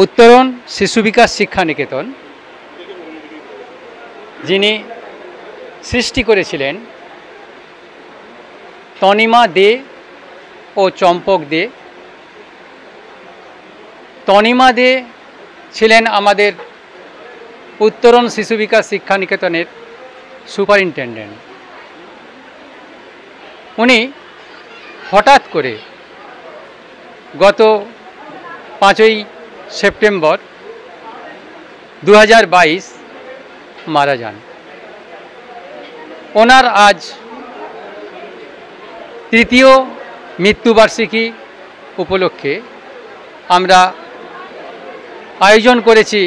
উত্তরণ শিশু বিকাশ শিক্ষা নিকেতন যিনি সৃষ্টি করেছিলেন তনিমা দে ও চম্পক দে। তনিমা দে ছিলেন আমাদের উত্তরণ শিশু বিকাশ শিক্ষা নিকেতনের সুপারিনটেন্ডেন্ট। উনি হঠাৎ করে গত 5ই সেপ্টেম্বর 2022 মারা যান। ওনার আজ তৃতীয় মৃত্যুবার্ষিকী উপলক্ষে আমরা আয়োজন করেছি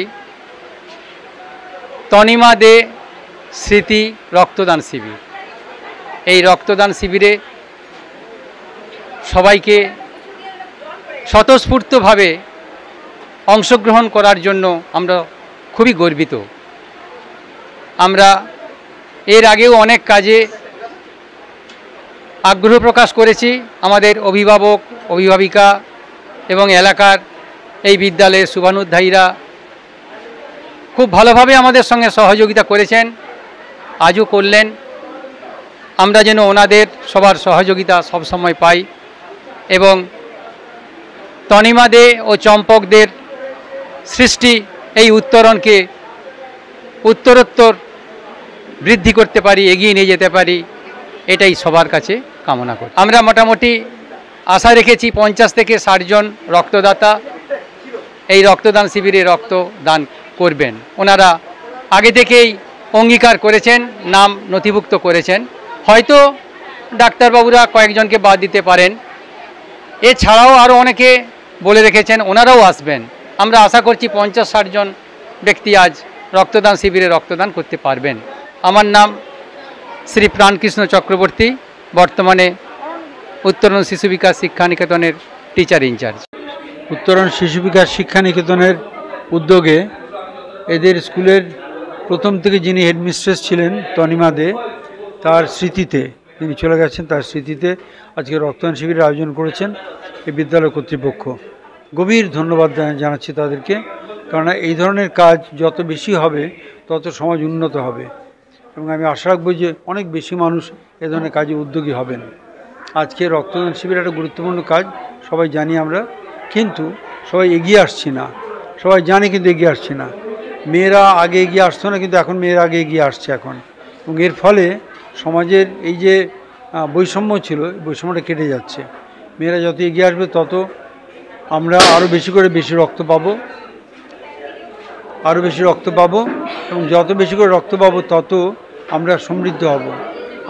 তনিমা দে স্মৃতি রক্তদান শিবির। এই রক্তদান শিবিরে সবাইকে স্বতঃস্ফূর্তভাবে অংশগ্রহণ করার জন্য আমরা খুবই গর্বিত। আমরা এর আগেও অনেক কাজে আগ্রহ প্রকাশ করেছি। আমাদের অভিভাবক অভিভাবিকা এবং এলাকার এই বিদ্যালয়ের শুভানুধ্যায়ীরা খুব ভালোভাবে আমাদের সঙ্গে সহযোগিতা করেছেন, আজও করলেন। আমরা যেন ওনাদের সবার সহযোগিতা সবসময় পাই এবং তনিমা দে ও চম্পকদের সৃষ্টি এই উত্তরণকে উত্তরোত্তর বৃদ্ধি করতে পারি, এগিয়ে নিয়ে যেতে পারি, এটাই সবার কাছে কামনা করি। আমরা মোটামুটি আশা রেখেছি 50 থেকে 60 জন রক্তদাতা এই রক্তদান শিবিরে রক্তদান করবেন। ওনারা আগে থেকেই অঙ্গীকার করেছেন, নাম নথিভুক্ত করেছেন। হয়তো ডাক্তারবাবুরা কয়েকজনকে বাদ দিতে পারেন, এছাড়াও আরও অনেকে বলে রেখেছেন ওনারাও আসবেন। আমরা আশা করছি 50-60 জন ব্যক্তি আজ রক্তদান শিবিরে রক্তদান করতে পারবেন। আমার নাম শ্রী প্রাণকৃষ্ণ চক্রবর্তী, বর্তমানে উত্তরণ শিশু বিকাশ শিক্ষা নিকেতনের টিচার ইনচার্জ। উত্তরণ শিশু বিকাশ শিক্ষা নিকেতনের উদ্যোগে এদের স্কুলের প্রথম থেকে যিনি হেডমিস্ট্রেস ছিলেন তনিমা দে, তার স্মৃতিতে, তিনি চলে গেছেন, তার স্মৃতিতে আজকে রক্তদান শিবিরের আয়োজন করেছেন এই বিদ্যালয় কর্তৃপক্ষ। গভীর ধন্যবাদ জানাচ্ছি তাদেরকে, কেননা এই ধরনের কাজ যত বেশি হবে তত সমাজ উন্নত হবে এবং আমি আশা রাখবো যে অনেক বেশি মানুষ এ ধরনের কাজে উদ্যোগী হবেন। আজকে রক্তদান শিবির একটা গুরুত্বপূর্ণ কাজ, সবাই জানি আমরা, কিন্তু সবাই এগিয়ে আসছি না। সবাই জানে কিন্তু এগিয়ে আসছে না। মেয়েরা আগে এগিয়ে আসতো না, কিন্তু এখন মেয়েরা আগে এগিয়ে আসছে এখন, এবং এর ফলে সমাজের এই যে বৈষম্য ছিল, বৈষম্যটা কেটে যাচ্ছে। মেয়েরা যত এগিয়ে আসবে তত আমরা আরও বেশি করে বেশি রক্ত পাবো, আরও বেশি রক্ত পাবো, এবং যত বেশি করে রক্ত পাবো তত আমরা সমৃদ্ধ হব।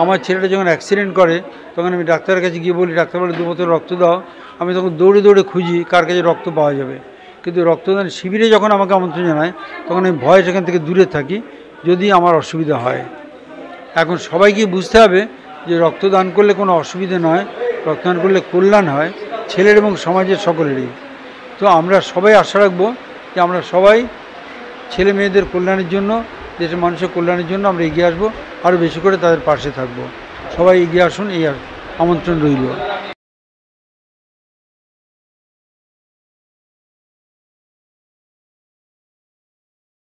আমার ছেলেটা যখন অ্যাক্সিডেন্ট করে তখন আমি ডাক্তারের কাছে গিয়ে বলি, ডাক্তার বলে 2 বোতল রক্ত দাও। আমি তখন দৌড়ে দৌড়ে খুঁজি কার কাছে রক্ত পাওয়া যাবে, কিন্তু রক্তদান শিবিরে যখন আমাকে আমন্ত্রণ জানায় তখন আমি ভয়ে সেখান থেকে দূরে থাকি যদি আমার অসুবিধা হয়। এখন সবাইকে বুঝতে হবে যে রক্তদান করলে কোনো অসুবিধা নয়, রক্তদান করলে কল্যাণ হয় ছেলের এবং সমাজের সকলেরই। তো আমরা সবাই আশা রাখবো যে আমরা সবাই ছেলে মেয়েদের কল্যাণের জন্য, দেশের মানুষের কল্যাণের জন্য আমরা এগিয়ে আসবো, আরও বেশি করে তাদের পাশে থাকবো। সবাই এগিয়ে আসুন, এই আমন্ত্রণ রইল।